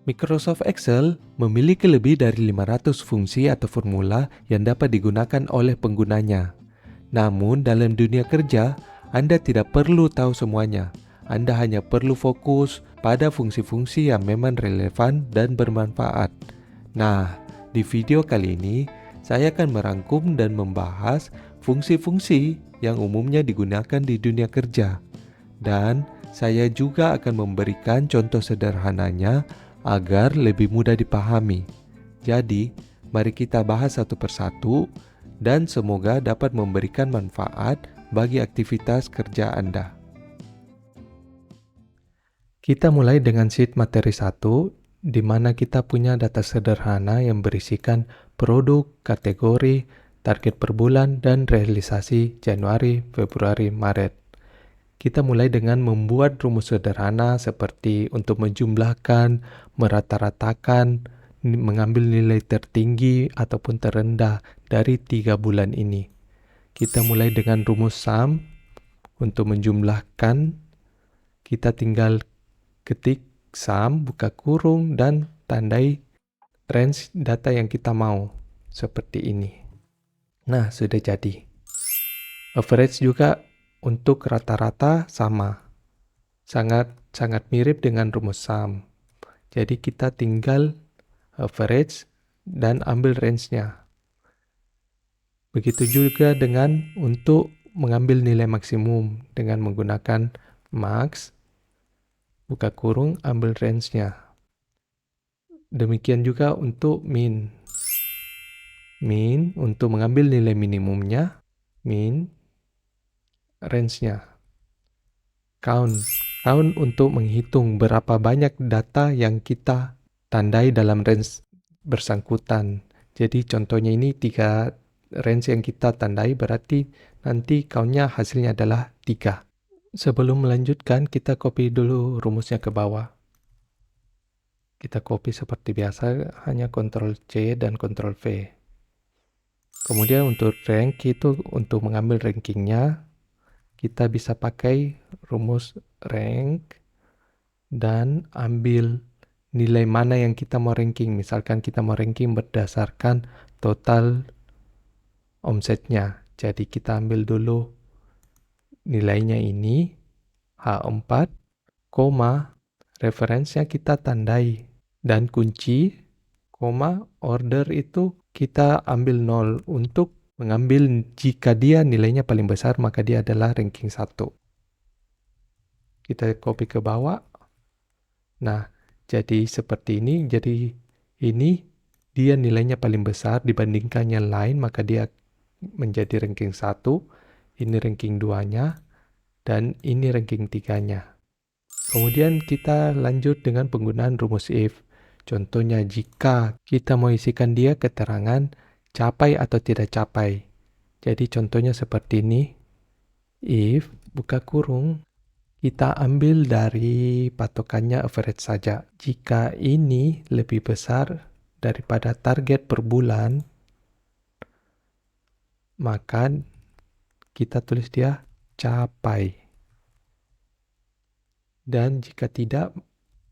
Microsoft Excel memiliki lebih dari 500 fungsi atau formula yang dapat digunakan oleh penggunanya. Namun, dalam dunia kerja, Anda tidak perlu tahu semuanya. Anda hanya perlu fokus pada fungsi-fungsi yang memang relevan dan bermanfaat. Nah, di video kali ini, saya akan merangkum dan membahas fungsi-fungsi yang umumnya digunakan di dunia kerja. Dan saya juga akan memberikan contoh sederhananya agar lebih mudah dipahami. Jadi, mari kita bahas satu persatu dan semoga dapat memberikan manfaat bagi aktivitas kerja Anda. Kita mulai dengan sheet materi 1, di mana kita punya data sederhana yang berisikan produk, kategori, target per bulan, dan realisasi Januari, Februari, Maret. Kita mulai dengan membuat rumus sederhana seperti untuk menjumlahkan, merata-ratakan, mengambil nilai tertinggi ataupun terendah dari 3 bulan ini. Kita mulai dengan rumus sum. Untuk menjumlahkan, kita tinggal ketik sum, buka kurung, dan tandai range data yang kita mau, seperti ini. Nah, sudah jadi. Average juga untuk rata-rata sama. Sangat mirip dengan rumus sum. Jadi kita tinggal average dan ambil range-nya. Begitu juga dengan untuk mengambil nilai maksimum dengan menggunakan max, buka kurung, ambil range-nya. Demikian juga untuk min. Min untuk mengambil nilai minimumnya, min, range-nya. Count untuk menghitung berapa banyak data yang kita tandai dalam range bersangkutan. Jadi contohnya ini 3 range yang kita tandai, berarti nanti count-nya hasilnya adalah 3. Sebelum melanjutkan, kita copy dulu rumusnya ke bawah. Kita copy seperti biasa, hanya Ctrl C dan Ctrl V. Kemudian untuk rank itu untuk mengambil rankingnya, kita bisa pakai rumus rank dan ambil nilai mana yang kita mau ranking. Misalkan kita mau ranking berdasarkan total omsetnya. Jadi kita ambil dulu nilainya ini, H4, koma, referensinya kita tandai. Dan kunci, koma, order itu kita ambil 0 untuk mengambil jika dia nilainya paling besar maka dia adalah ranking 1. Kita copy ke bawah. Nah, jadi seperti ini. Jadi ini dia nilainya paling besar dibandingkan yang lain, maka dia menjadi ranking 1. Ini ranking 2-nya dan ini ranking 3-nya. Kemudian kita lanjut dengan penggunaan rumus if. Contohnya jika kita mau isikan dia keterangan capai atau tidak capai. Jadi contohnya seperti ini. If, buka kurung, kita ambil dari patokannya average saja. Jika ini lebih besar daripada target per bulan, maka kita tulis dia capai. Dan jika tidak,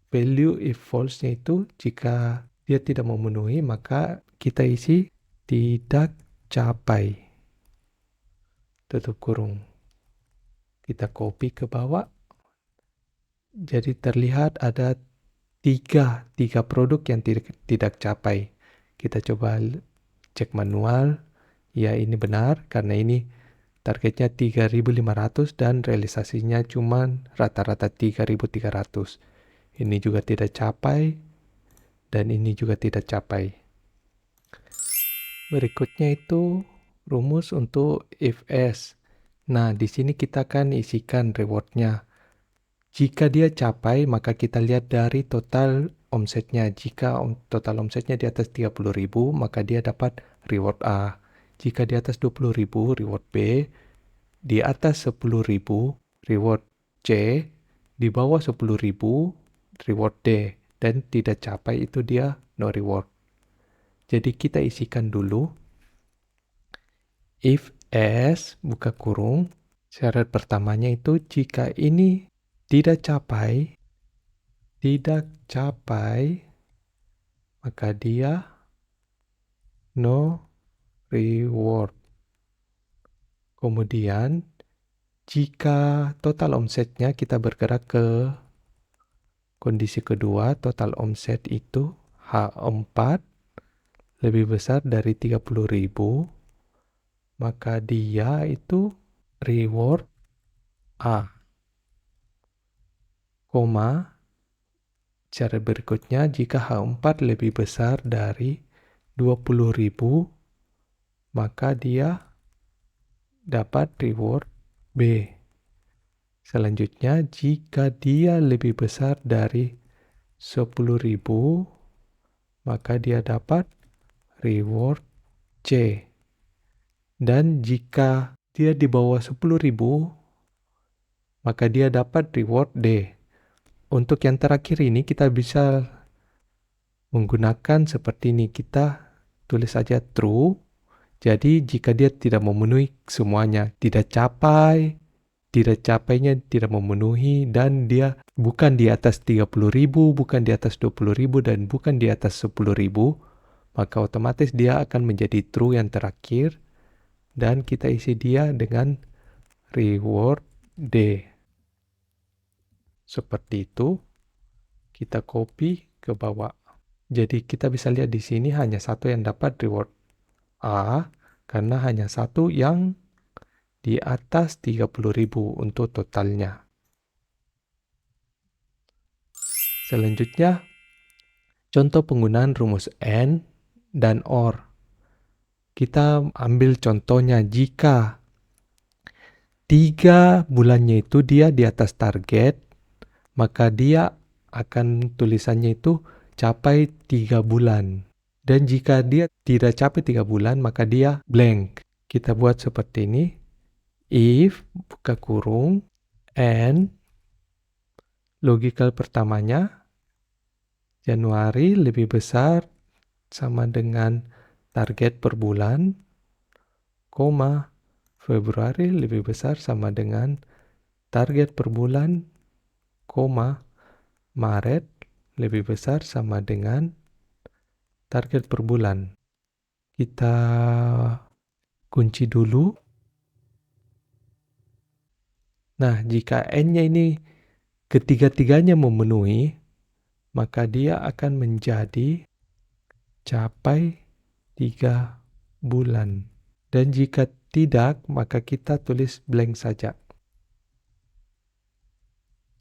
value if false-nya itu jika dia tidak memenuhi, maka kita isi tidak capai. Tutup kurung. Kita copy ke bawah. Jadi terlihat ada tiga produk yang tidak capai. Kita coba cek manual. Ya, ini benar karena ini targetnya 3.500 dan realisasinya cuma rata-rata 3.300. Ini juga tidak capai dan ini juga tidak capai. Berikutnya itu rumus untuk if else. Nah, di sini kita akan isikan rewardnya. Jika dia capai, maka kita lihat dari total omsetnya. Jika total omsetnya di atas 30.000, maka dia dapat reward A. Jika di atas 20.000, reward B. Di atas 10.000, reward C. Di bawah 10.000, reward D. Dan tidak capai itu dia no reward. Jadi kita isikan dulu. If as, buka kurung. Syarat pertamanya itu jika ini tidak capai, maka dia no reward. Kemudian jika total omsetnya kita bergerak ke kondisi kedua, total omset itu H4 lebih besar dari 30.000, maka dia itu reward A, koma, cara berikutnya jika H4 lebih besar dari 20.000, maka dia dapat reward B. Selanjutnya, jika dia lebih besar dari 10.000, maka dia dapat reward C. Dan jika dia di bawah 10.000, maka dia dapat reward D. Untuk yang terakhir ini kita bisa menggunakan seperti ini. Kita tulis saja true. Jadi jika dia tidak memenuhi semuanya, tidak capainya tidak memenuhi, dan dia bukan di atas 30.000, bukan di atas 20.000, dan bukan di atas 10.000, maka otomatis dia akan menjadi true yang terakhir, dan kita isi dia dengan reward D. Seperti itu, kita copy ke bawah. Jadi kita bisa lihat di sini hanya satu yang dapat reward A, karena hanya satu yang di atas 30.000 untuk totalnya. Selanjutnya, contoh penggunaan rumus AND dan OR. Kita ambil contohnya jika 3 bulannya itu dia di atas target, maka dia akan tulisannya itu capai 3 bulan. Dan jika dia tidak capai 3 bulan, maka dia blank. Kita buat seperti ini. If, buka kurung, and, logikal pertamanya, Januari lebih besar sama dengan target per bulan, koma, Februari lebih besar sama dengan target per bulan, koma, Maret lebih besar sama dengan target per bulan. Kita kunci dulu. Nah, jika N-nya ini ketiga-tiganya memenuhi, maka dia akan menjadi capai 3 bulan. Dan jika tidak, maka kita tulis blank saja.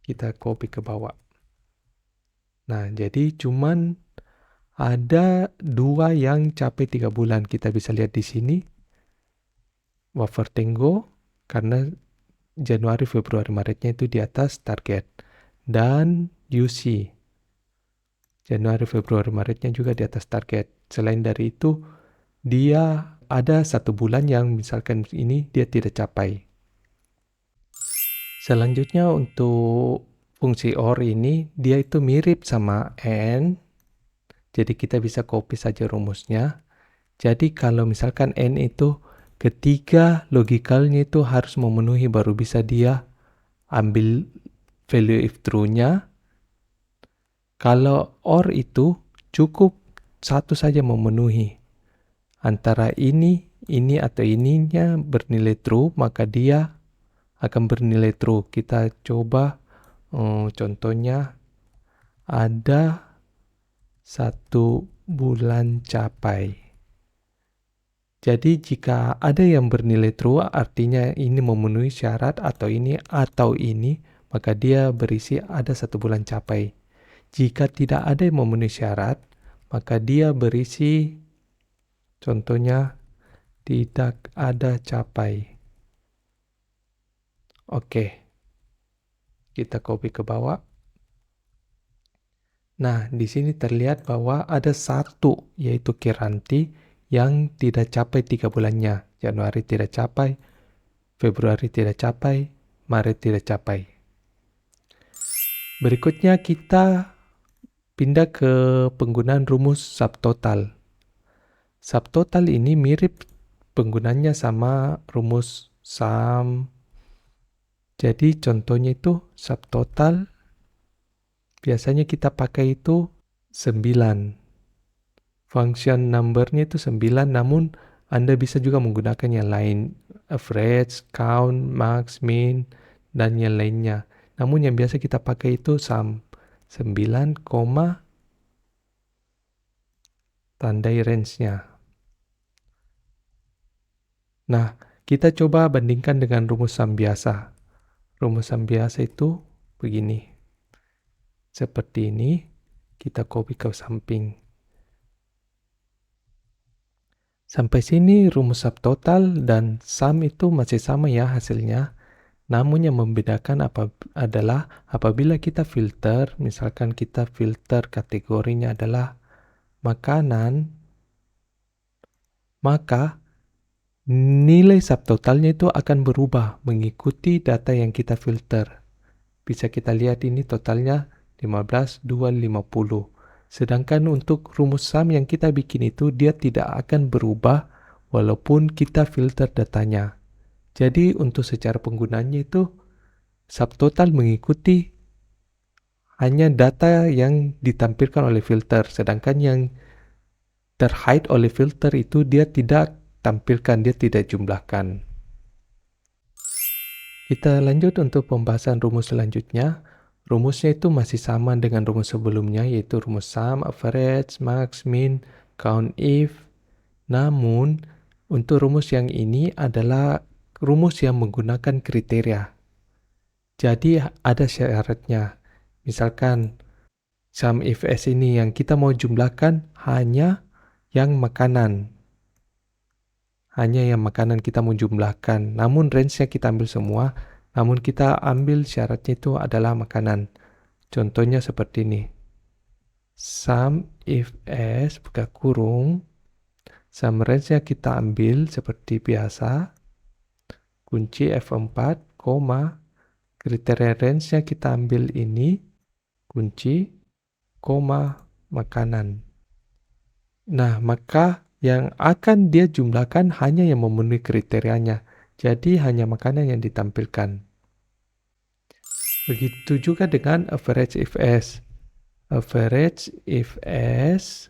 Kita copy ke bawah. Nah, jadi cuman ada 2 yang capai 3 bulan. Kita bisa lihat di sini. Wafer Tenggo, karena Januari, Februari, Maretnya itu di atas target. Dan UC, Januari, Februari, Maretnya juga di atas target. Selain dari itu, dia ada 1 bulan yang misalkan ini dia tidak capai. Selanjutnya untuk fungsi OR ini, dia itu mirip sama AND. Jadi kita bisa copy saja rumusnya. Jadi kalau misalkan N itu ketiga logikalnya itu harus memenuhi baru bisa dia ambil value if true-nya. Kalau OR itu cukup satu saja memenuhi. Antara ini atau ininya bernilai true, maka dia akan bernilai true. Kita coba contohnya ada 1 bulan capai. Jadi jika ada yang bernilai true artinya ini memenuhi syarat atau ini, maka dia berisi ada 1 bulan capai. Jika tidak ada yang memenuhi syarat, maka dia berisi contohnya tidak ada capai. Oke. Kita copy ke bawah. Nah, di sini terlihat bahwa ada 1 yaitu Kiranti yang tidak capai 3 bulannya. Januari tidak capai, Februari tidak capai, Maret tidak capai. Berikutnya kita pindah ke penggunaan rumus subtotal. Subtotal ini mirip penggunanya sama rumus sum. Jadi contohnya itu subtotal biasanya kita pakai itu 9. function numbernya itu 9, namun Anda bisa juga menggunakan yang lain, average, count, max, min, dan yang lainnya. Namun yang biasa kita pakai itu sum, 9, tandai range-nya. Nah, kita coba bandingkan dengan rumus sum biasa. Rumus sum biasa itu begini. Seperti ini, kita copy ke samping. Sampai sini rumus subtotal dan sum itu masih sama ya hasilnya. Namun yang membedakan adalah apabila kita filter, misalkan kita filter kategorinya adalah makanan, maka nilai subtotalnya itu akan berubah mengikuti data yang kita filter. Bisa kita lihat ini totalnya 15, 2, 50. Sedangkan untuk rumus sum yang kita bikin itu dia tidak akan berubah walaupun kita filter datanya. Jadi untuk secara penggunaannya itu subtotal mengikuti hanya data yang ditampilkan oleh filter. Sedangkan yang terhide oleh filter itu dia tidak tampilkan, dia tidak jumlahkan. Kita lanjut untuk pembahasan rumus selanjutnya. Rumusnya itu masih sama dengan rumus sebelumnya, yaitu rumus sum, average, max, min, count, if. Namun, untuk rumus yang ini adalah rumus yang menggunakan kriteria. Jadi ada syaratnya. Misalkan, sum if s ini yang kita mau jumlahkan hanya yang makanan. Hanya yang makanan kita mau jumlahkan. Namun range-nya kita ambil semua. Namun kita ambil syaratnya itu adalah makanan. Contohnya seperti ini. Sum if s buka kurung. Sum range-nya kita ambil seperti biasa. Kunci F4, koma. Kriteria range-nya kita ambil ini. Kunci, koma, makanan. Nah, maka yang akan dia jumlahkan hanya yang memenuhi kriterianya. Jadi hanya makanan yang ditampilkan. Begitu juga dengan average if s. Average if s,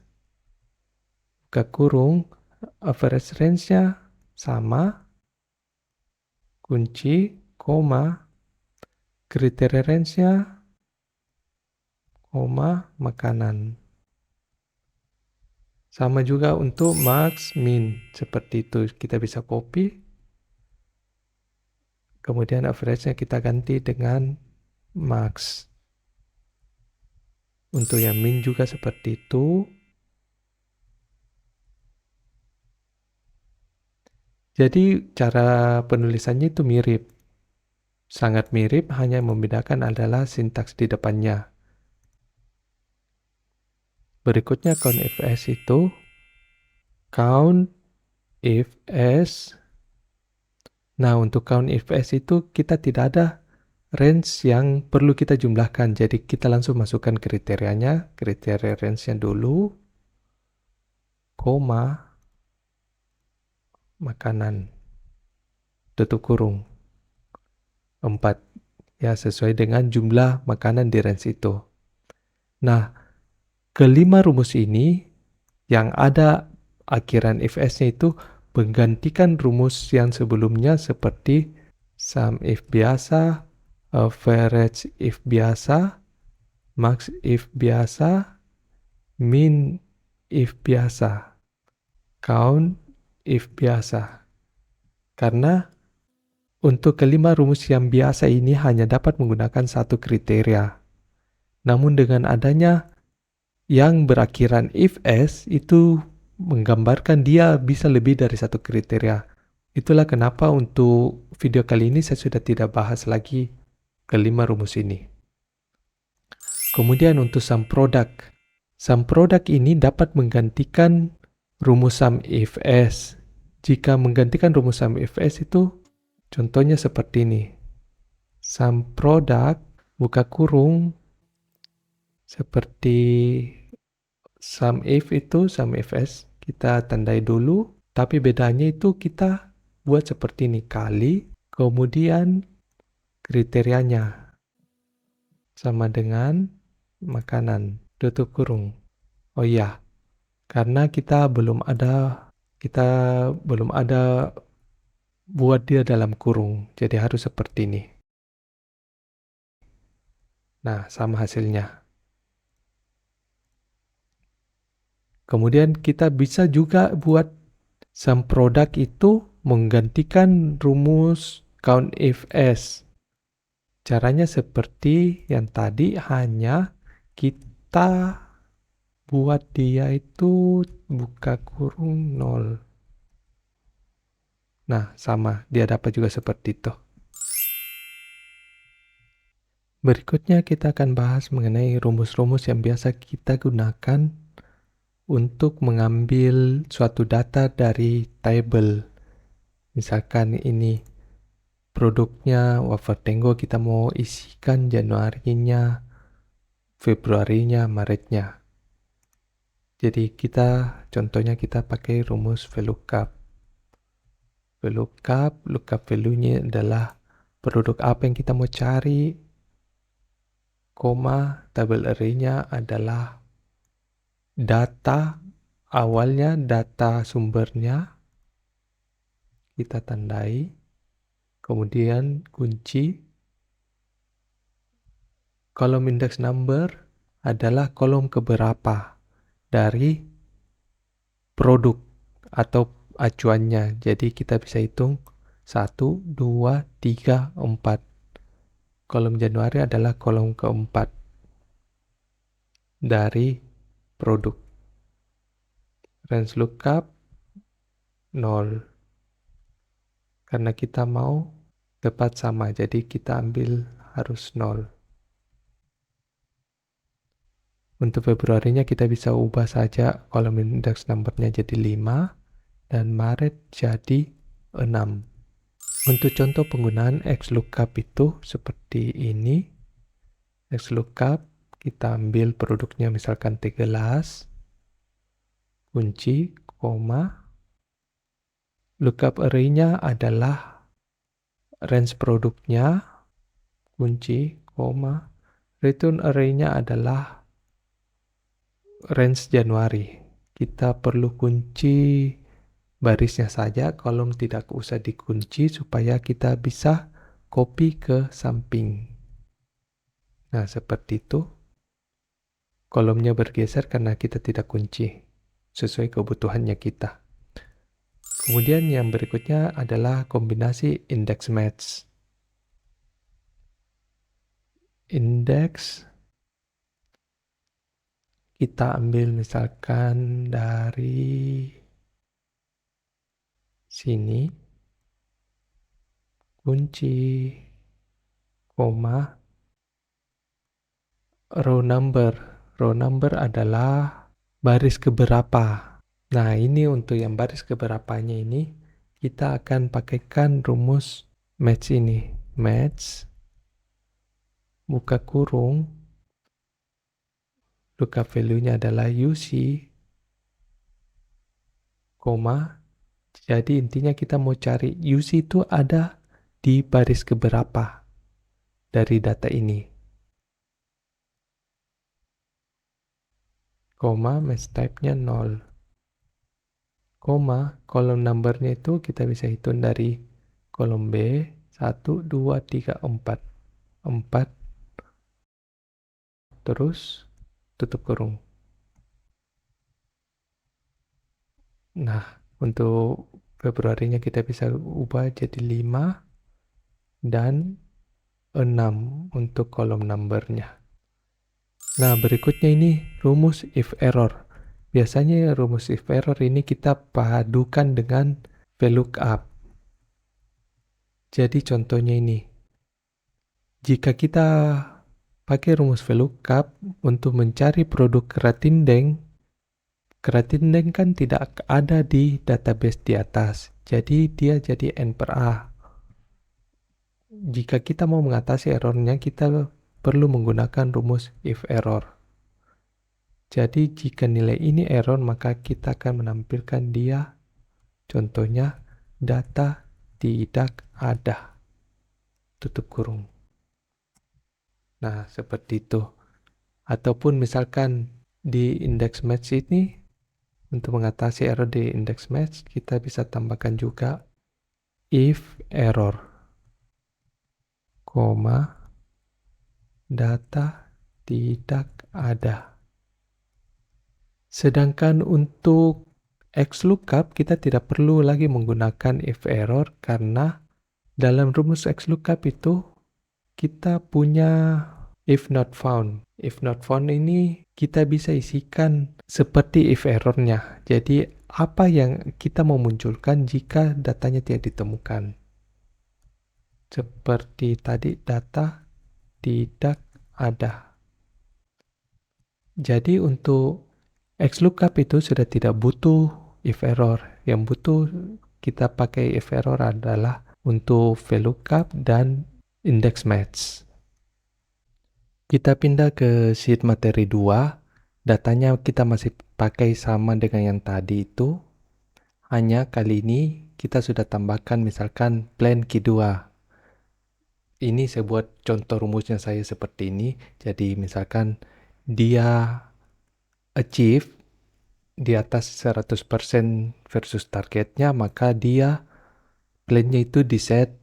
buka kurung, average range-nya sama, kunci, koma, kriteria range-nya, koma, makanan. Sama juga untuk max, min. Seperti itu, kita bisa copy. Kemudian average-nya kita ganti dengan max. Untuk yang min juga seperti itu. Jadi cara penulisannya itu mirip. Sangat mirip, hanya yang membedakan adalah sintaks di depannya. Berikutnya count if s itu count if s. Nah, untuk count if s itu kita tidak ada range yang perlu kita jumlahkan. Jadi kita langsung masukkan kriterianya, kriteria range-nya dulu, koma, makanan, tutup kurung, 4. Ya, sesuai dengan jumlah makanan di range itu. Nah, kelima rumus ini yang ada akhiran if s-nya itu menggantikan rumus yang sebelumnya seperti sum if biasa, average if biasa, max if biasa, min if biasa, count if biasa. Karena untuk kelima rumus yang biasa ini hanya dapat menggunakan satu kriteria. Namun dengan adanya yang berakhiran if s itu menggambarkan dia bisa lebih dari satu kriteria. Itulah kenapa untuk video kali ini saya sudah tidak bahas lagi kelima rumus ini. Kemudian untuk sum product. Sum product ini dapat menggantikan rumus sum if s. Jika menggantikan rumus sum if s itu contohnya seperti ini. Sum product, buka kurung, seperti sum if itu, sum if s, kita tandai dulu. Tapi bedanya itu kita buat seperti ini, kali, kemudian kriterianya sama dengan makanan, tutup kurung. Oh iya, Karena kita belum ada buat dia dalam kurung, jadi harus seperti ini. Nah, sama hasilnya. Kemudian kita bisa juga buat some product itu menggantikan rumus count if s. Caranya seperti yang tadi, hanya kita buat dia itu buka kurung 0. Nah, sama, dia dapat juga seperti itu. Berikutnya kita akan bahas mengenai rumus-rumus yang biasa kita gunakan untuk mengambil suatu data dari table. Misalkan ini produknya Wafertengo, kita mau isikan Januarinya, Februarinya, Maretnya. Jadi contohnya kita pakai rumus VLOOKUP. Lookup value-nya adalah produk apa yang kita mau cari, koma, tabel array-nya adalah data, awalnya data sumbernya, kita tandai, kemudian kunci, kolom index number adalah kolom keberapa dari produk atau acuannya. Jadi kita bisa hitung 1, 2, 3, 4. Kolom Januari adalah kolom keempat dari produk. Range lookup 0. Karena kita mau tepat sama, jadi kita ambil harus 0. Untuk Februarinya kita bisa ubah saja kolom index numbernya jadi 5 dan Maret jadi 6. Untuk contoh penggunaan XLOOKUP itu seperti ini. XLOOKUP kita ambil produknya misalkan 3 gelas, kunci, koma. Lookup array-nya adalah range produknya, kunci, koma. Return array-nya adalah range Januari. Kita perlu kunci barisnya saja, kolom tidak usah dikunci supaya kita bisa copy ke samping. Nah, seperti itu. Kolomnya bergeser karena kita tidak kunci sesuai kebutuhannya kita. Kemudian yang berikutnya adalah kombinasi index match. Index kita ambil misalkan dari sini, kunci, koma, row number. Row number adalah baris keberapa. Nah, ini untuk yang baris keberapanya ini kita akan pakaikan rumus match ini. Match, buka kurung, lookup value-nya adalah UC, koma. Jadi intinya kita mau cari UC itu ada di baris keberapa dari data ini. Koma, match type-nya 0. Koma, kolom number-nya itu kita bisa hitung dari kolom B, 1, 2, 3, 4. 4, terus tutup kurung. Nah, untuk Februarinya kita bisa ubah jadi 5 dan 6 untuk kolom numbernya. Nah, berikutnya ini rumus if error. Biasanya rumus if error ini kita padukan dengan VLOOKUP. Jadi contohnya ini. Jika kita pakai rumus VLOOKUP untuk mencari produk keratindeng kan tidak ada di database di atas. Jadi dia jadi N per A. Jika kita mau mengatasi errornya, kita perlu menggunakan rumus if error. Jadi jika nilai ini error, maka kita akan menampilkan dia. Contohnya, data tidak ada. Tutup kurung. Nah, seperti itu. Ataupun misalkan di index match ini, Untuk mengatasi error di index match, kita bisa tambahkan juga if error, koma, data tidak ada. Sedangkan untuk XLOOKUP, kita tidak perlu lagi menggunakan if error karena dalam rumus XLOOKUP itu kita punya if not found. If not found ini kita bisa isikan seperti if errornya. Jadi apa yang kita mau munculkan jika datanya tidak ditemukan. Seperti tadi data tidak ada. Jadi untuk XLOOKUP itu sudah tidak butuh if error. Yang butuh kita pakai if error adalah untuk VLOOKUP dan index match. Kita pindah ke sheet materi 2. Datanya kita masih pakai sama dengan yang tadi itu. Hanya kali ini kita sudah tambahkan misalkan plan Q2. Ini saya buat contoh rumusnya saya seperti ini. Jadi misalkan dia achieve di atas 100% versus targetnya, maka dia plannya itu di set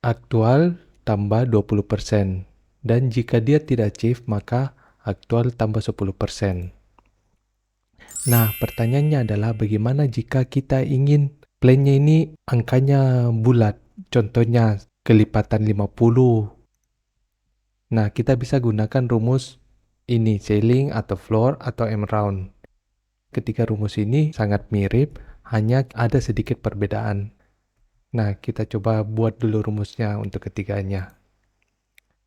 aktual tambah 20%. Dan jika dia tidak achieve, maka aktual tambah 10%. Nah, pertanyaannya adalah bagaimana jika kita ingin plannya ini angkanya bulat? Contohnya kelipatan 50. Nah, kita bisa gunakan rumus ini, ceiling atau floor atau M-round. Ketiga rumus ini sangat mirip, hanya ada sedikit perbedaan. Nah, kita coba buat dulu rumusnya untuk ketiganya.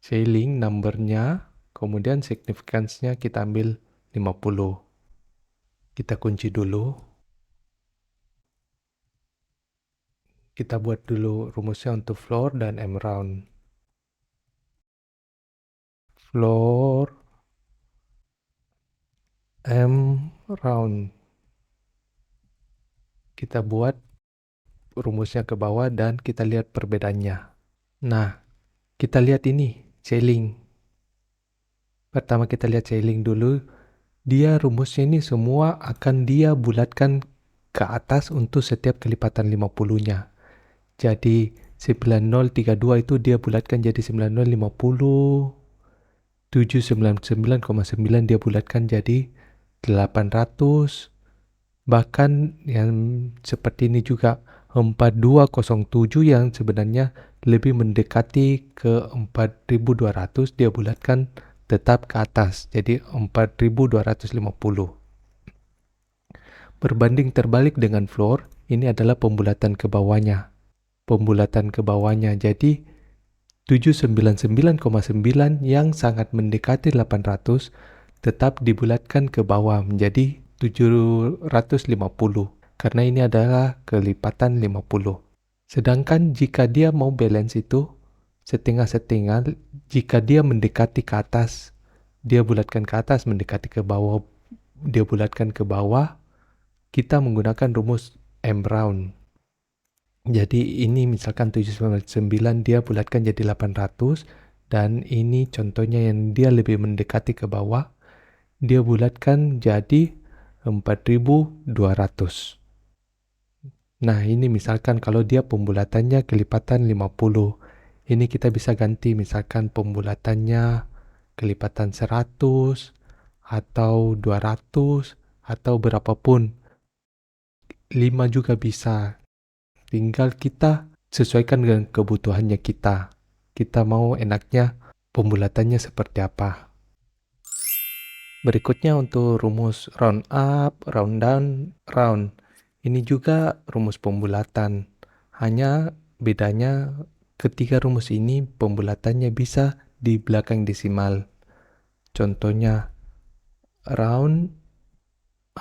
Ceiling numbernya, kemudian significance-nya kita ambil 50. Kita kunci dulu. Kita buat dulu rumusnya untuk floor dan M-round. Floor, M-round. Kita buat rumusnya ke bawah dan kita lihat perbedaannya. Nah, kita lihat ini, ceiling. Pertama kita lihat ceiling dulu. Dia rumusnya ini semua akan dia bulatkan ke atas untuk setiap kelipatan 50-nya. Jadi 9032 itu dia bulatkan jadi 9050. 799,9 dia bulatkan jadi 800. Bahkan yang seperti ini juga 4207 yang sebenarnya lebih mendekati ke 4200 dia bulatkan tetap ke atas jadi 4250. Berbanding terbalik dengan floor, ini adalah pembulatan ke bawahnya. Pembulatan ke bawahnya jadi 799,9 yang sangat mendekati 800 tetap dibulatkan ke bawah menjadi 750 karena ini adalah kelipatan 50. Sedangkan jika dia mau balance itu setengah-setengah, jika dia mendekati ke atas, dia bulatkan ke atas, mendekati ke bawah, dia bulatkan ke bawah, kita menggunakan rumus M-round. Jadi ini misalkan 799 dia bulatkan jadi 800 dan ini contohnya yang dia lebih mendekati ke bawah, dia bulatkan jadi 4200. Nah, ini misalkan kalau dia pembulatannya kelipatan 50. Ini kita bisa ganti misalkan pembulatannya kelipatan 100 atau 200 atau berapapun. 5 juga bisa. Tinggal kita sesuaikan dengan kebutuhannya kita. Kita mau enaknya pembulatannya seperti apa. Berikutnya untuk rumus round up, round down, round. Ini juga rumus pembulatan. Hanya bedanya ketiga rumus ini pembulatannya bisa di belakang desimal. Contohnya round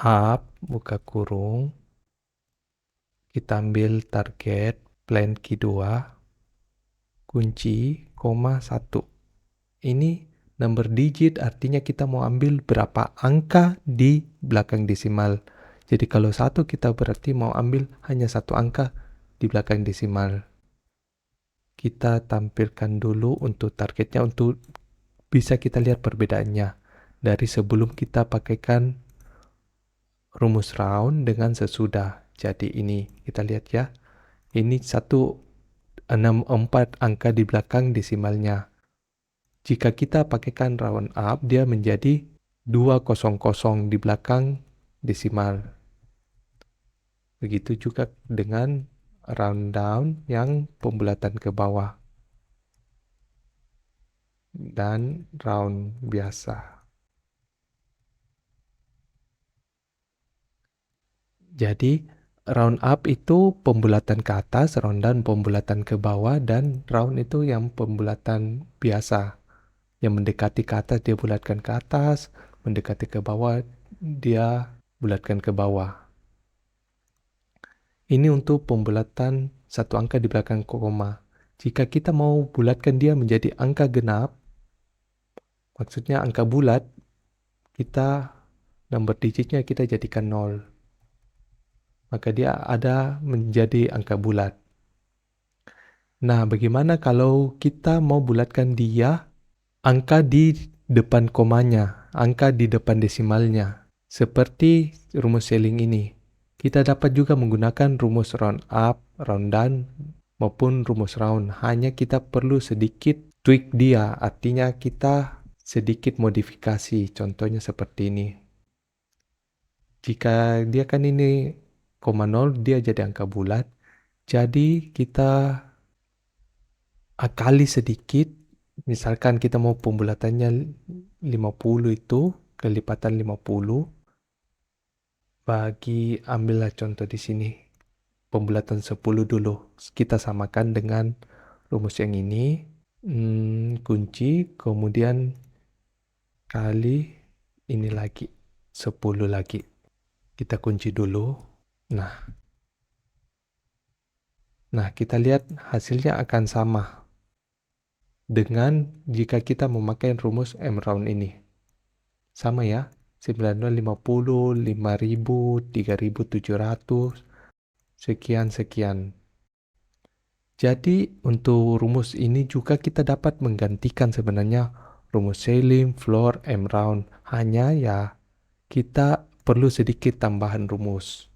up, buka kurung. Kita ambil target plan Q2, kunci, koma 1. Ini number digit artinya kita mau ambil berapa angka di belakang desimal. Jadi kalau 1 kita berarti mau ambil hanya 1 angka di belakang desimal. Kita tampilkan dulu untuk targetnya untuk bisa kita lihat perbedaannya. Dari sebelum kita pakaikan rumus round dengan sesudah. Jadi ini kita lihat ya. Ini 164 angka di belakang desimalnya. Jika kita pakaikan round up, dia menjadi 200 di belakang desimal. Begitu juga dengan round down yang pembulatan ke bawah. Dan round biasa. Jadi round up itu pembulatan ke atas, round down pembulatan ke bawah, dan round itu yang pembulatan biasa. Yang mendekati ke atas dia bulatkan ke atas, mendekati ke bawah dia bulatkan ke bawah. Ini untuk pembulatan satu angka di belakang koma. Jika kita mau bulatkan dia menjadi angka genap, maksudnya angka bulat, kita nomor digitnya kita jadikan 0. Maka dia ada menjadi angka bulat. Nah, bagaimana kalau kita mau bulatkan dia angka di depan komanya, angka di depan desimalnya? Seperti rumus Schelling ini. Kita dapat juga menggunakan rumus round up, round down, maupun rumus round. Hanya kita perlu sedikit tweak dia, artinya kita sedikit modifikasi. Contohnya seperti ini. Jika dia kan ini 0, dia jadi angka bulat. Jadi kita akali sedikit. Misalkan kita mau pembulatannya 50 itu, kelipatan 50. Ambillah contoh di sini. Pembulatan 10 dulu. Kita samakan dengan rumus yang ini. Kunci, kemudian kali ini lagi. 10 lagi. Kita kunci dulu. Nah, kita lihat hasilnya akan sama dengan jika kita memakai rumus M round ini. Sama ya, 9050, 5000, 3700, sekian. Jadi untuk rumus ini juga kita dapat menggantikan sebenarnya rumus Schelling, floor, M round. Hanya ya kita perlu sedikit tambahan rumus.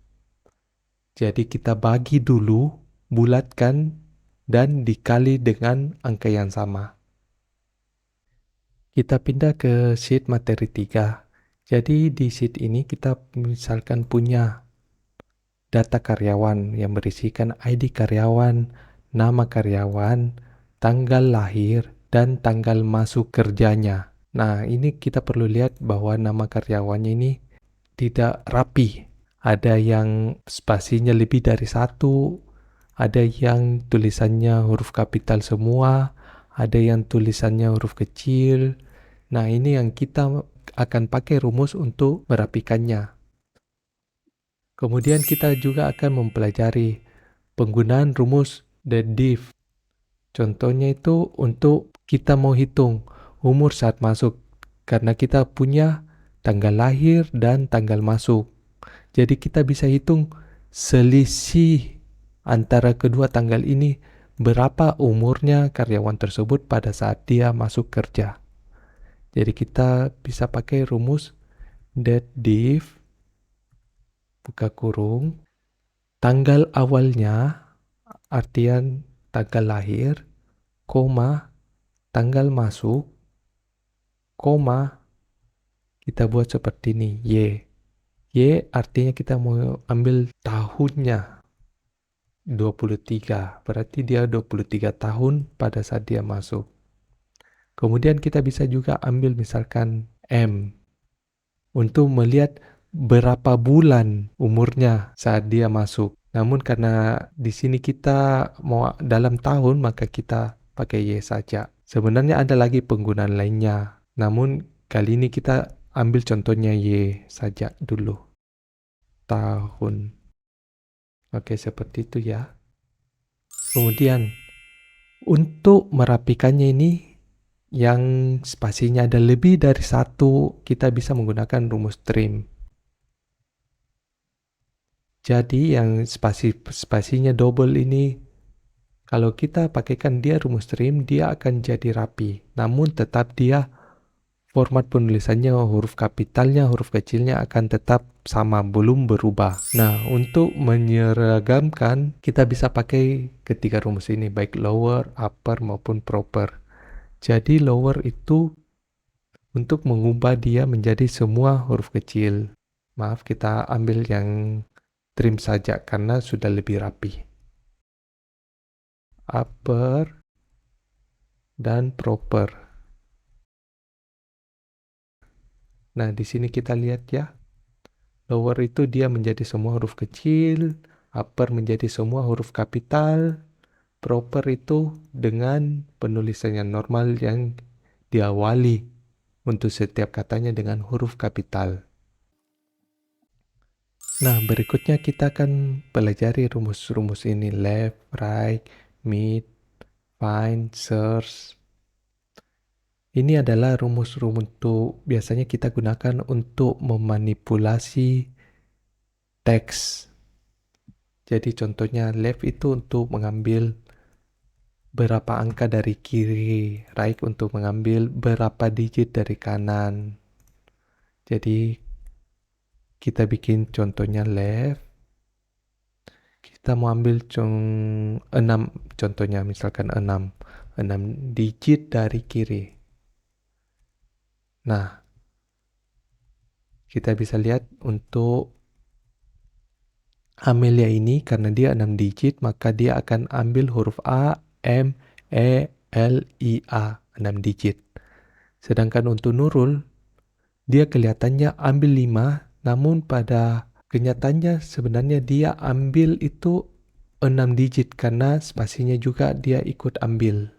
Jadi kita bagi dulu, bulatkan, dan dikali dengan angka yang sama. Kita pindah ke sheet materi 3. Jadi di sheet ini kita misalkan punya data karyawan yang berisikan ID karyawan, nama karyawan, tanggal lahir, dan tanggal masuk kerjanya. Nah, ini kita perlu lihat bahwa nama karyawannya ini tidak rapi. Ada yang spasinya lebih dari 1, ada yang tulisannya huruf kapital semua, ada yang tulisannya huruf kecil. Nah, ini yang kita akan pakai rumus untuk merapikannya. Kemudian kita juga akan mempelajari penggunaan rumus the diff. Contohnya itu untuk kita mau hitung umur saat masuk, karena kita punya tanggal lahir dan tanggal masuk. Jadi kita bisa hitung selisih antara kedua tanggal ini, berapa umurnya karyawan tersebut pada saat dia masuk kerja. Jadi kita bisa pakai rumus that diff, buka kurung, tanggal awalnya, artian tanggal lahir, koma, tanggal masuk, koma, kita buat seperti ini, Y. Y artinya kita mau ambil tahunnya, 23. Berarti dia 23 tahun pada saat dia masuk. Kemudian kita bisa juga ambil misalkan M untuk melihat berapa bulan umurnya saat dia masuk. Namun karena di sini kita mau dalam tahun, maka kita pakai Y saja. Sebenarnya ada lagi penggunaan lainnya. Namun kali ini kita ambil contohnya Y saja dulu. Tahun. Oke, seperti itu ya. Kemudian untuk merapikannya ini, yang spasinya ada lebih dari 1, kita bisa menggunakan rumus trim. Jadi yang spasinya double ini, kalau kita pakaikan dia rumus trim, dia akan jadi rapi. Namun tetap dia format penulisannya, huruf kapitalnya, huruf kecilnya akan tetap sama, belum berubah. Nah, untuk menyeragamkan, kita bisa pakai ketiga rumus ini, baik lower, upper, maupun proper. Jadi lower itu untuk mengubah dia menjadi semua huruf kecil. Maaf, kita ambil yang trim saja karena sudah lebih rapi. Upper dan proper. Nah, di sini kita lihat ya. Lower itu dia menjadi semua huruf kecil, upper menjadi semua huruf kapital, proper itu dengan penulisan yang normal yang diawali untuk setiap katanya dengan huruf kapital. Nah, berikutnya kita akan pelajari rumus-rumus ini, left, right, mid, find, search. Ini adalah rumus-rumus untuk biasanya kita gunakan untuk memanipulasi teks. Jadi contohnya left itu untuk mengambil berapa angka dari kiri, right untuk mengambil berapa digit dari kanan. Jadi kita bikin contohnya left. Kita mau ambil 6 contohnya, misalkan 6 digit dari kiri. Nah, kita bisa lihat untuk Amelia ini karena dia 6 digit, maka dia akan ambil huruf A, M, E, L, I, A 6 digit. Sedangkan untuk Nurul, dia kelihatannya ambil 5, namun pada kenyataannya sebenarnya dia ambil itu 6 digit karena spasinya juga dia ikut ambil.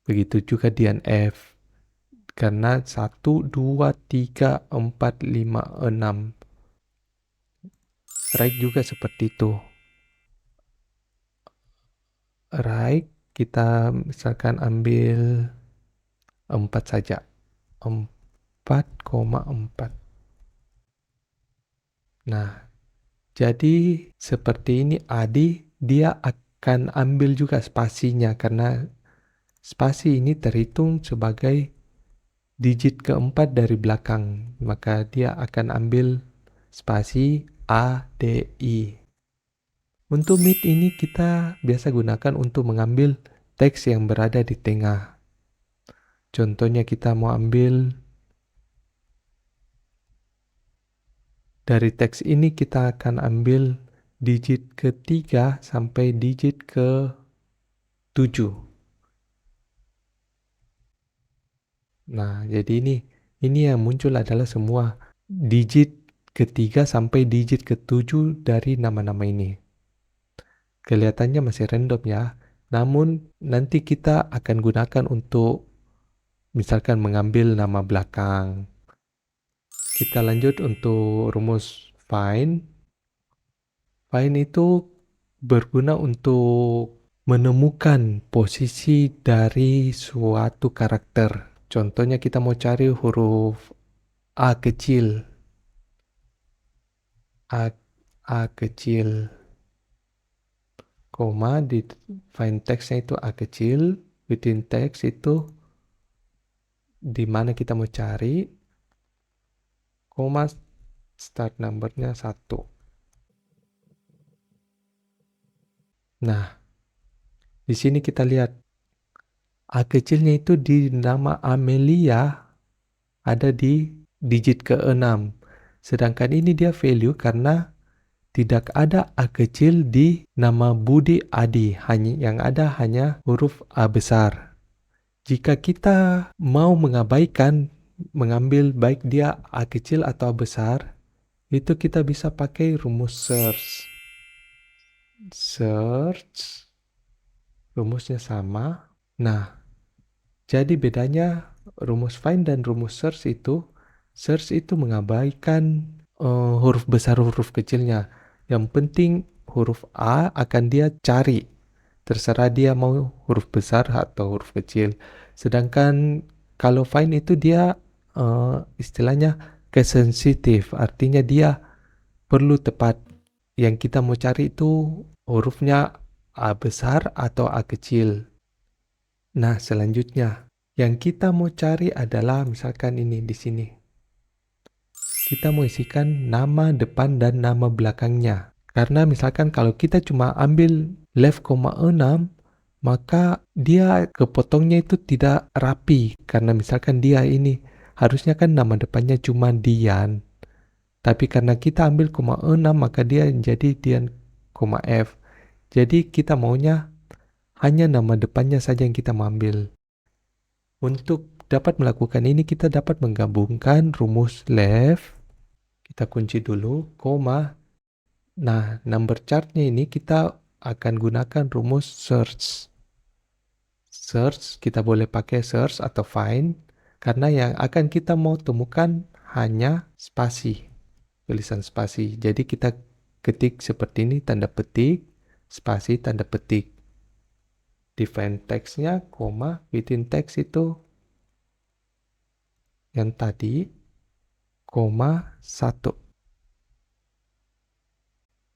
Begitu juga Dian F. Karena 1, 2, 3, 4, 5, 6. Right juga seperti itu. Right, kita misalkan ambil 4 saja. 4,4. Nah, jadi seperti ini Adi, dia akan ambil juga spasinya karena spasi ini terhitung sebagai digit keempat dari belakang. Maka dia akan ambil spasi A, D, I. Untuk mid ini kita biasa gunakan untuk mengambil teks yang berada di tengah. Contohnya kita mau ambil dari teks ini kita akan ambil digit ketiga sampai digit ke-7. Nah, jadi ini yang muncul adalah semua digit ketiga sampai digit ke-7 dari nama-nama ini. Kelihatannya masih random ya, namun nanti kita akan gunakan untuk misalkan mengambil nama belakang. Kita lanjut untuk rumus find. Find itu berguna untuk menemukan posisi dari suatu karakter. Contohnya kita mau cari huruf A kecil. A kecil. Koma di find text-nya itu A kecil. Within text itu di mana kita mau cari. Koma start number-nya 1. Nah, di sini kita lihat A kecilnya itu di nama Amelia ada di digit ke-6. Sedangkan ini dia value karena tidak ada A kecil di nama Budi Adi. Yang ada hanya huruf A besar. Jika kita mau mengabaikan mengambil baik dia A kecil atau A besar, itu kita bisa pakai rumus search. Search. Rumusnya sama. Nah, jadi bedanya rumus find dan rumus search itu mengabaikan huruf besar huruf kecilnya. Yang penting huruf A akan dia cari. Terserah dia mau huruf besar atau huruf kecil. Sedangkan kalau find itu dia istilahnya kesensitif. Artinya dia perlu tepat. Yang kita mau cari itu hurufnya A besar atau A kecil. Nah, selanjutnya Yang kita mau cari adalah misalkan ini di sini. Kita mau isikan nama depan dan nama belakangnya. Karena misalkan kalau kita cuma ambil left, 6, maka dia kepotongnya itu tidak rapi. Karena misalkan dia ini harusnya kan nama depannya cuma Dian. Tapi karena kita ambil 6, maka dia jadi Dian, F. Jadi kita maunya hanya nama depannya saja yang kita mau ambil. Untuk dapat melakukan ini kita dapat menggabungkan rumus left. Kita kunci dulu, koma. Nah, number chartnya ini kita akan gunakan rumus search. Search, kita boleh pakai search atau find, karena yang akan kita mau temukan hanya spasi, tulisan spasi. Jadi kita ketik seperti ini, tanda petik, spasi, tanda petik. Define text-nya, koma, within text itu yang tadi, koma, 1.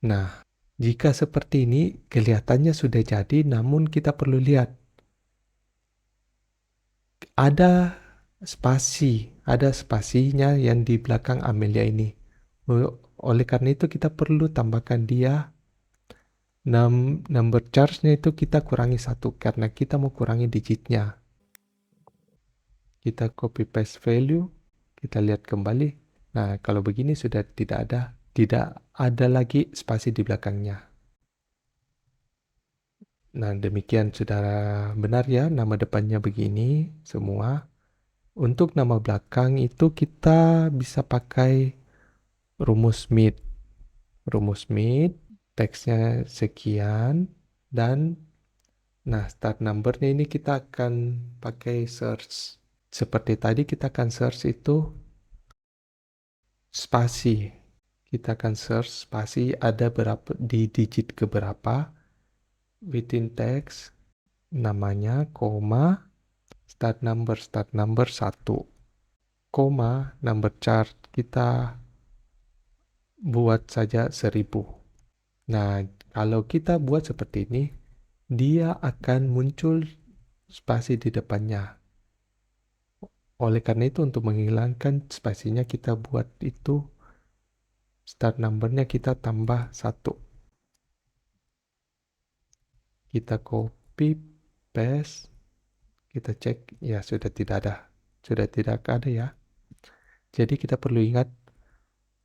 Nah, jika seperti ini kelihatannya sudah jadi, namun kita perlu lihat ada spasinya yang di belakang Amelia ini. Oleh karena itu kita perlu tambahkan dia number charge-nya itu kita kurangi 1 karena kita mau kurangi digitnya. Kita copy paste value, kita lihat kembali. Nah, kalau begini sudah tidak ada lagi spasi di belakangnya. Nah, demikian sudah benar ya, nama depannya begini semua. Untuk nama belakang itu kita bisa pakai rumus mid. Rumus mid, teksnya sekian, dan nah start numbernya ini kita akan pakai search. Seperti tadi kita akan search itu spasi. Kita akan search spasi ada berapa di digit keberapa, within text, namanya, koma, start number 1, koma, number chart kita buat saja 1000. Nah, kalau kita buat seperti ini, dia akan muncul spasi di depannya. Oleh karena itu untuk menghilangkan spasinya kita buat itu start numbernya kita tambah 1. Kita copy, paste, kita cek, ya sudah tidak ada ya. Jadi kita perlu ingat,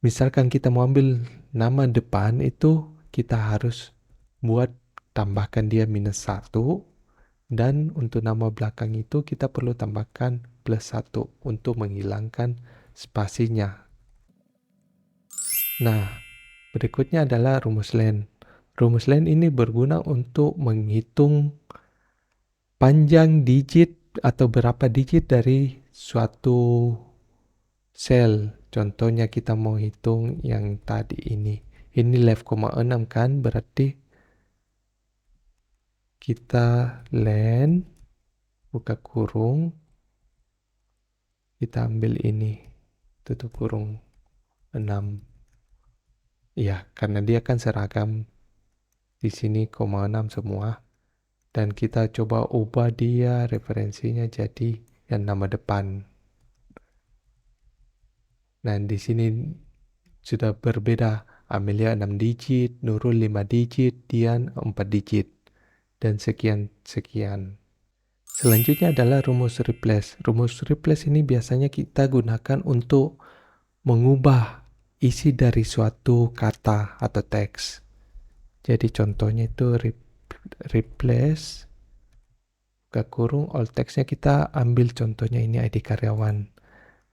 misalkan kita mau ambil nama depan itu kita harus buat tambahkan dia -1, dan untuk nama belakang itu kita perlu tambahkan +1 untuk menghilangkan spasinya. Nah, berikutnya adalah rumus len. Rumus len ini berguna untuk menghitung panjang digit atau berapa digit dari suatu sel. Contohnya kita mau hitung yang tadi ini. Ini left, 6 kan, berarti kita len, buka kurung, kita ambil ini, tutup kurung, 6. Ya, karena dia kan seragam. Di sini 6 semua. Dan kita coba ubah dia referensinya jadi yang nama depan. Nah, di sini sudah berbeda. Amelia 6 digit, Nurul 5 digit, Dian 4 digit, dan sekian. Selanjutnya adalah rumus replace. Rumus replace ini biasanya kita gunakan untuk mengubah isi dari suatu kata atau teks. Jadi contohnya itu replace, buka kurung, all text-nya kita ambil contohnya ini ID karyawan.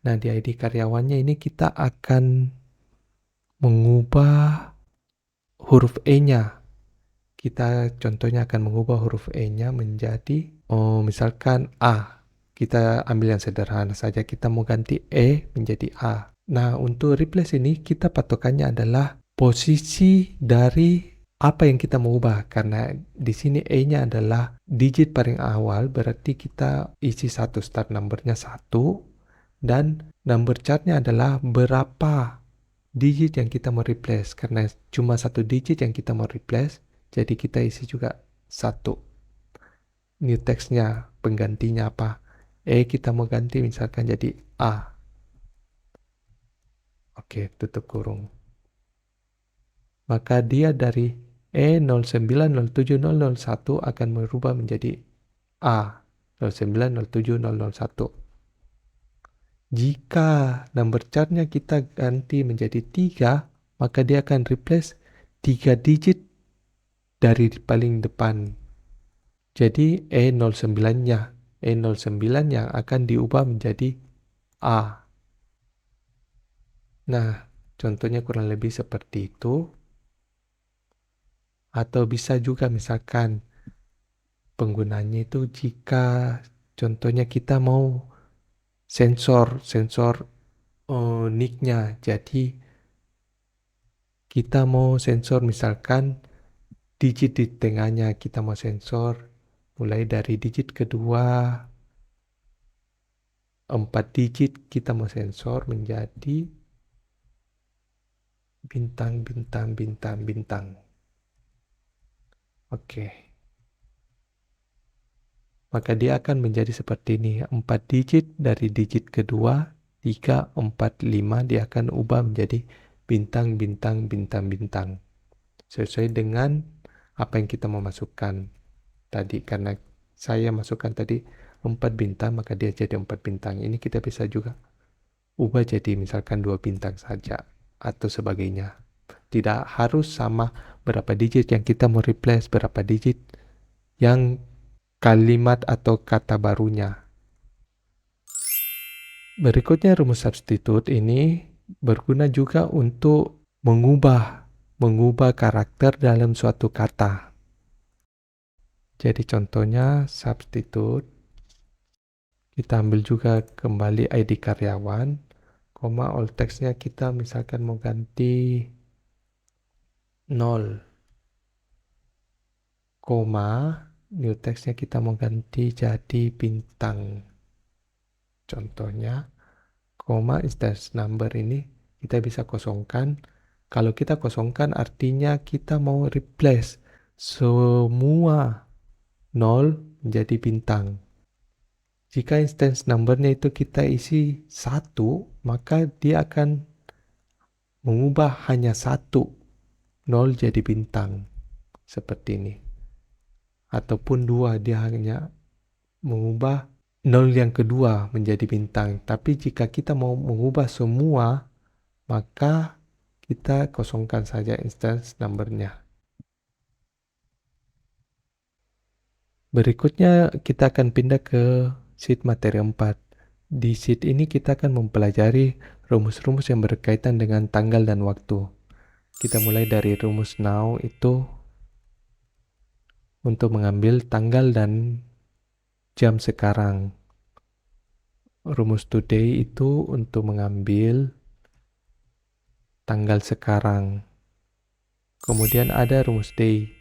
Nah, di ID karyawannya ini kita akan mengubah huruf E-nya. Kita contohnya akan mengubah huruf E-nya menjadi, misalkan A. Kita ambil yang sederhana saja, kita mau ganti E menjadi A. Nah, untuk replace ini kita patokannya adalah posisi dari apa yang kita mau ubah. Karena di sini E-nya adalah digit paling awal, berarti kita isi 1, start numbernya 1, dan number chart-nya adalah berapa digit yang kita mau replace. Karena cuma 1 digit yang kita mau replace, jadi kita isi juga 1. New text-nya, penggantinya apa? kita mau ganti misalkan jadi A. Oke, tutup kurung. Maka dia dari E090701 akan berubah menjadi A 090701. Jika number chart-nya kita ganti menjadi 3, maka dia akan replace 3 digit dari paling depan. Jadi E09-nya, E09 yang akan diubah menjadi A. Nah, contohnya kurang lebih seperti itu. Atau bisa juga misalkan penggunanya itu jika contohnya kita mau sensor nick-nya. Jadi kita mau sensor misalkan digit di tengahnya, kita mau sensor mulai dari digit kedua 4 digit kita mau sensor menjadi bintang bintang bintang bintang. Oke. Maka dia akan menjadi seperti ini. 4 digit dari digit kedua 3, 4, 5 dia akan ubah menjadi bintang bintang bintang bintang. Sesuai dengan apa yang kita mau masukkan tadi. Karena saya masukkan tadi 4 bintang, maka dia jadi 4 bintang. Ini kita bisa juga ubah jadi misalkan 2 bintang saja atau sebagainya. Tidak harus sama berapa digit yang kita mau replace, berapa digit yang kalimat atau kata barunya. Berikutnya rumus substitute ini berguna juga untuk mengubah karakter dalam suatu kata. Jadi contohnya substitute, kita ambil juga kembali ID karyawan, koma all text-nya kita misalkan mau ganti 0, koma new text-nya kita mau ganti jadi bintang. Contohnya, koma instance number ini kita bisa kosongkan. Kalau kita kosongkan artinya kita mau replace semua 0 menjadi bintang. Jika instance number-nya itu kita isi 1, maka dia akan mengubah hanya 1 0 jadi bintang. Seperti ini. Ataupun 2, dia hanya mengubah 0 yang kedua menjadi bintang. Tapi jika kita mau mengubah semua, maka kita kosongkan saja instance number-nya. Berikutnya kita akan pindah ke sheet materi 4. Di sheet ini kita akan mempelajari rumus-rumus yang berkaitan dengan tanggal dan waktu. Kita mulai dari rumus now itu untuk mengambil tanggal dan jam sekarang. Rumus today itu untuk mengambil tanggal sekarang. Kemudian ada rumus day.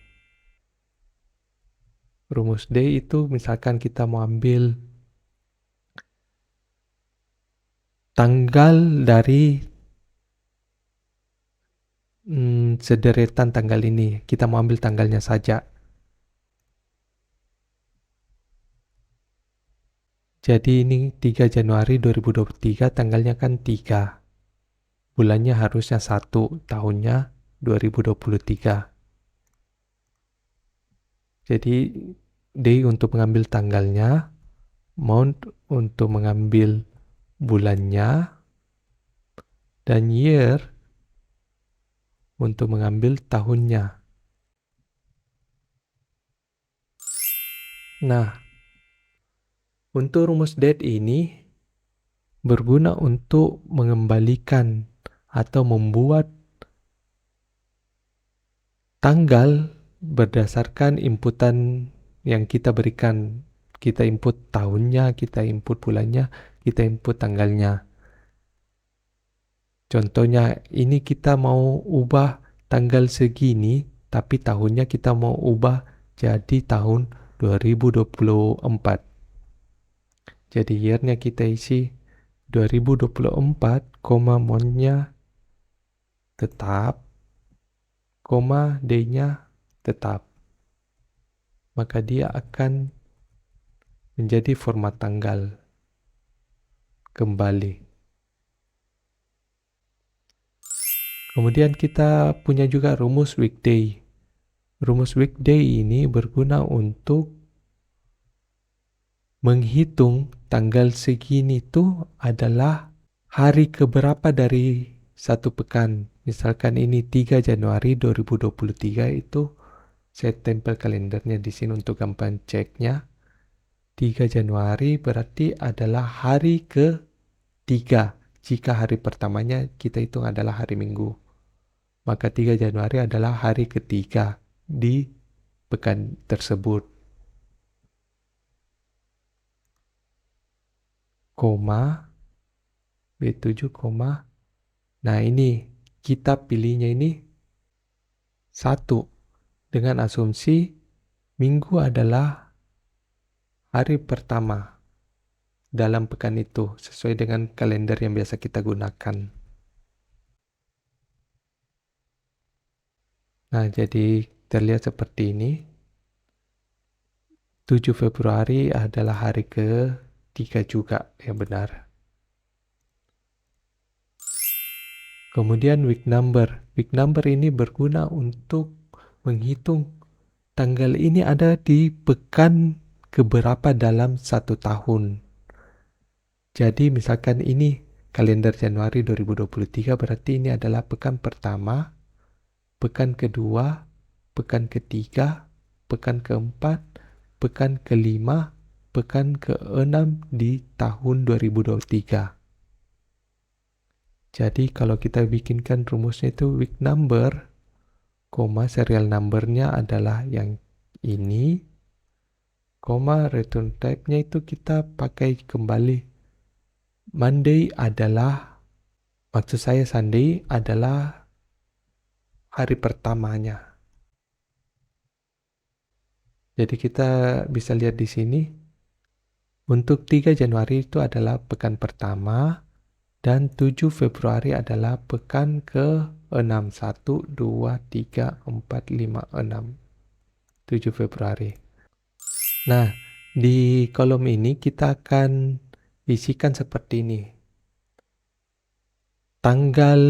Rumus day itu misalkan kita mau ambil tanggal dari sederetan tanggal ini. Kita mau ambil tanggalnya saja. Jadi ini 3 Januari 2023, tanggalnya kan 3. Bulannya harusnya 1, tahunnya 2023. Jadi day untuk mengambil tanggalnya, month untuk mengambil bulannya, dan year untuk mengambil tahunnya. Nah, untuk rumus date ini berguna untuk mengembalikan atau membuat tanggal berdasarkan inputan yang kita berikan. Kita input tahunnya, kita input bulannya, kita input tanggalnya. Contohnya ini kita mau ubah tanggal segini, tapi tahunnya kita mau ubah jadi tahun 2024. Jadi year-nya kita isi 2024, month-nya tetap, day-nya tetap. Maka dia akan menjadi format tanggal. kembali. Kemudian kita punya juga rumus weekday. Rumus weekday ini berguna untuk menghitung tanggal segini itu adalah hari keberapa dari satu pekan. Misalkan ini 3 Januari 2023 itu saya tempel kalendernya di sini untuk gampang ceknya. 3 Januari berarti adalah hari ke-3. Jika hari pertamanya kita hitung adalah hari Minggu, maka 3 Januari adalah hari ke-3 di pekan tersebut. Koma, B7, koma. Nah ini, kita pilihnya ini 1. Dengan asumsi Minggu adalah hari pertama dalam pekan itu, sesuai dengan kalender yang biasa kita gunakan. Nah, jadi terlihat seperti ini. 7 Februari adalah hari ke-3 juga, yang benar. Kemudian week number. Week number ini berguna untuk menghitung tanggal ini ada di pekan keberapa dalam satu tahun. Jadi misalkan ini kalender Januari 2023 berarti ini adalah pekan pertama, pekan kedua, pekan ketiga, pekan keempat, pekan kelima, pekan keenam di tahun 2023. Jadi kalau kita bikinkan rumusnya itu week number, koma serial numbernya adalah yang ini, koma return type-nya itu kita pakai kembali. Monday adalah, maksud saya Sunday adalah hari pertamanya. Jadi kita bisa lihat di sini, untuk 3 Januari itu adalah pekan pertama, dan 7 Februari adalah pekan ke-6. 1, 2, 3, 4, 5, 6. 7 Februari. Nah, di kolom ini kita akan isikan seperti ini. Tanggal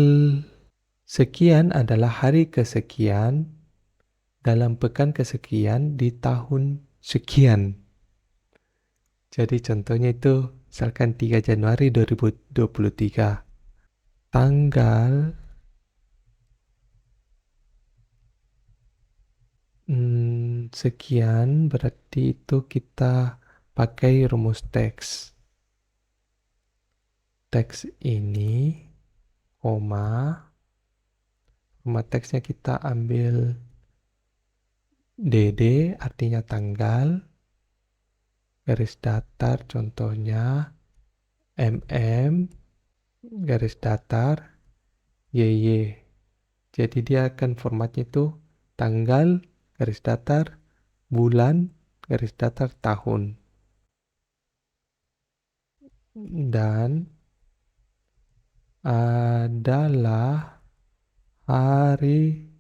sekian adalah hari kesekian dalam pekan kesekian di tahun sekian. Jadi contohnya itu misalkan 3 Januari 2023. Tanggal sekian berarti itu kita pakai rumus teks. Teks ini, koma teksnya kita ambil DD artinya tanggal, garis datar contohnya, garis datar, YY. Jadi dia akan formatnya itu tanggal, garis datar, bulan, garis datar, tahun. Dan adalah hari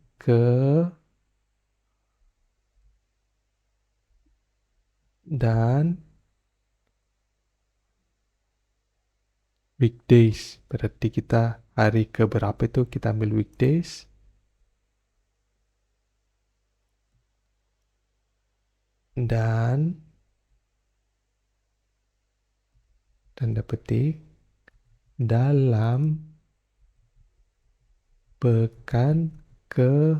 dan weekdays. Berarti kita hari ke berapa itu kita ambil weekdays. Dan tanda petik dalam pekan ke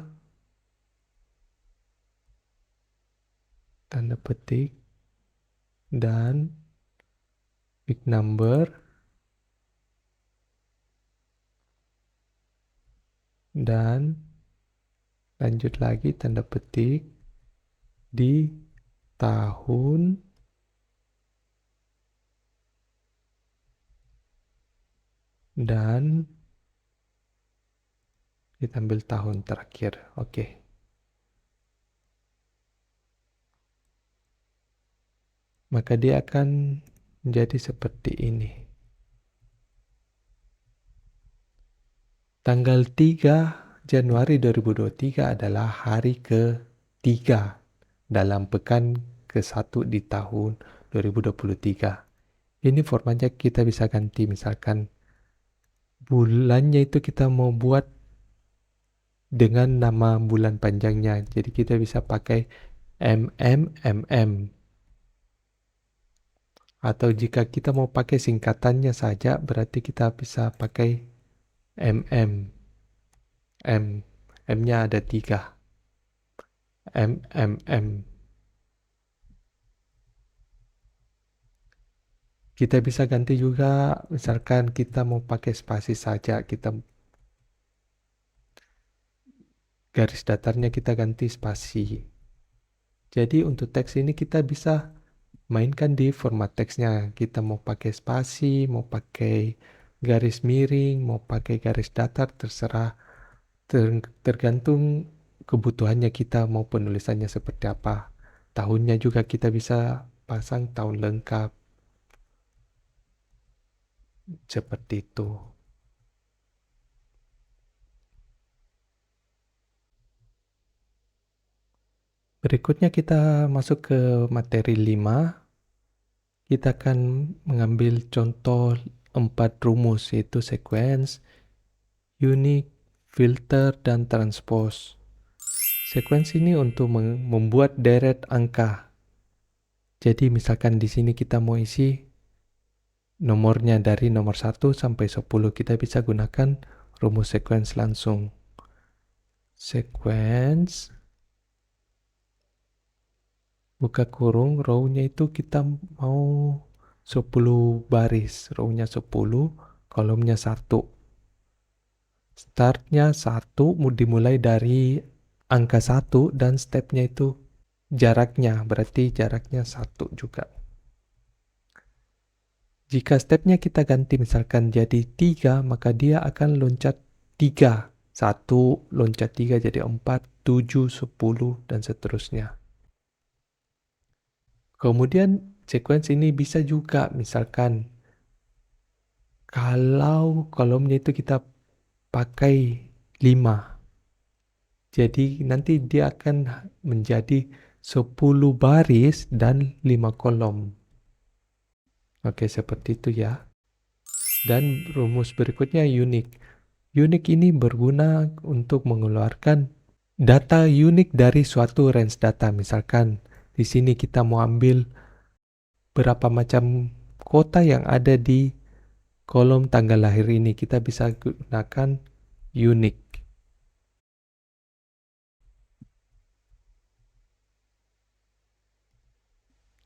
tanda petik dan week number dan lanjut lagi tanda petik di tahun dan kita ambil tahun terakhir. Oke. Maka dia akan menjadi seperti ini. Tanggal 3 Januari 2023 adalah hari ke-3 dalam pekan ke-1 di tahun 2023. Ini formatnya kita bisa ganti, misalkan bulannya itu kita mau buat dengan nama bulan panjangnya. Jadi kita bisa pakai MMMM. Atau jika kita mau pakai singkatannya saja, berarti kita bisa pakai MM. M-nya ada 3. MMM. Kita bisa ganti juga, misalkan kita mau pakai spasi saja, kita garis datarnya kita ganti spasi. Jadi untuk teks ini kita bisa mainkan di format teksnya. Kita mau pakai spasi, mau pakai garis miring, mau pakai garis datar, terserah. Tergantung kebutuhannya kita mau penulisannya seperti apa. Tahunnya juga kita bisa pasang tahun lengkap. Seperti itu. Berikutnya kita masuk ke materi 5. Kita akan mengambil contoh 4 rumus, yaitu sequence, unique, filter, dan transpose. Sequence ini untuk membuat deret angka. Jadi misalkan di sini kita mau isi nomornya dari nomor 1 sampai 10, kita bisa gunakan rumus sequence langsung. Sequence, buka kurung, row-nya itu kita mau 10 baris, row-nya 10, kolomnya 1. Startnya 1, dimulai dari angka 1 dan stepnya itu jaraknya, berarti jaraknya 1 juga. Jika stepnya kita ganti misalkan jadi 3, maka dia akan loncat 3. 1, loncat 3 jadi 4, 7, 10, dan seterusnya. Kemudian sequence ini bisa juga misalkan kalau kolomnya itu kita pakai 5. Jadi nanti dia akan menjadi 10 baris dan 5 kolom. Oke, seperti itu ya. Dan rumus berikutnya unik. Unik ini berguna untuk mengeluarkan data unik dari suatu range data. Misalkan di sini kita mau ambil berapa macam kota yang ada di kolom tanggal lahir ini, kita bisa gunakan unik.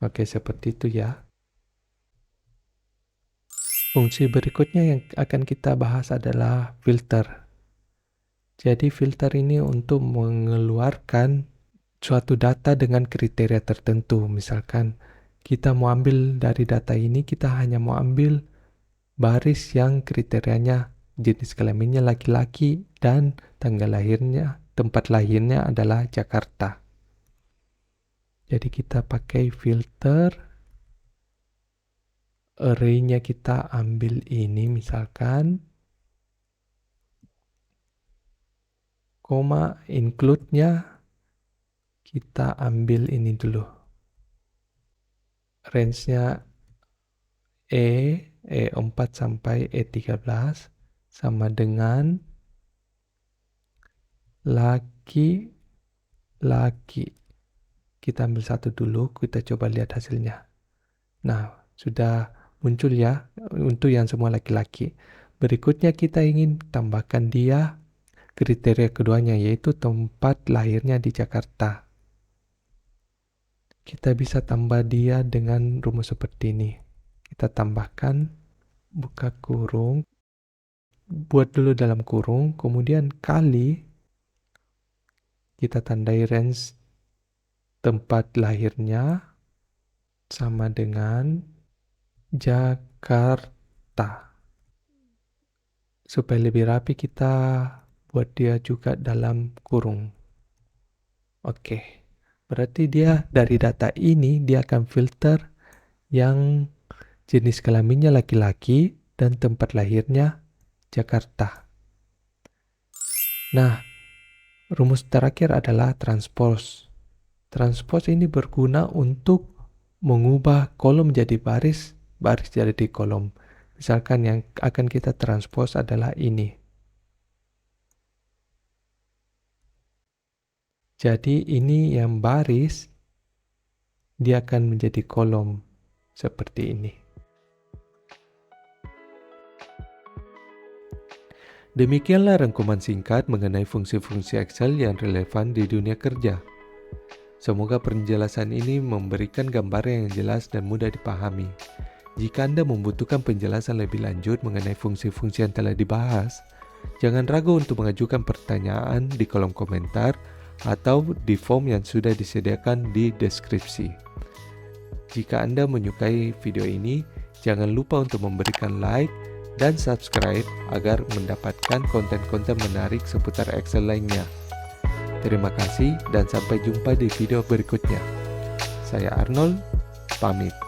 Oke, seperti itu ya. Fungsi berikutnya yang akan kita bahas adalah filter. Jadi filter ini untuk mengeluarkan suatu data dengan kriteria tertentu. Misalkan kita mau ambil dari data ini, kita hanya mau ambil baris yang kriterianya jenis kelaminnya laki-laki dan tanggal lahirnya, tempat lahirnya adalah Jakarta. Jadi kita pakai filter, array-nya kita ambil ini misalkan, koma, include-nya kita ambil ini dulu. Range-nya E4 sampai E13 sama dengan laki. Kita ambil satu dulu, kita coba lihat hasilnya. Nah, sudah muncul ya untuk yang semua laki-laki. Berikutnya kita ingin tambahkan dia kriteria keduanya, yaitu tempat lahirnya di Jakarta. Kita bisa tambah dia dengan rumus seperti ini. Kita tambahkan, buka kurung, buat dulu dalam kurung, kemudian kali, kita tandai range tempat lahirnya sama dengan Jakarta. Supaya lebih rapi kita buat dia juga dalam kurung. Oke. Berarti dia dari data ini dia akan filter yang jenis kelaminnya laki-laki dan tempat lahirnya Jakarta. Nah, rumus terakhir adalah transpose. Transpose ini berguna untuk mengubah kolom menjadi baris baris jadi kolom. Misalkan yang akan kita transpose adalah ini. Jadi ini yang baris, dia akan menjadi kolom seperti ini. Demikianlah rangkuman singkat mengenai fungsi-fungsi Excel yang relevan di dunia kerja. Semoga penjelasan ini memberikan gambaran yang jelas dan mudah dipahami. Jika Anda membutuhkan penjelasan lebih lanjut mengenai fungsi-fungsi yang telah dibahas, jangan ragu untuk mengajukan pertanyaan di kolom komentar atau di form yang sudah disediakan di deskripsi. Jika Anda menyukai video ini, jangan lupa untuk memberikan like dan subscribe agar mendapatkan konten-konten menarik seputar Excel lainnya. Terima kasih dan sampai jumpa di video berikutnya. Saya Arnold, pamit.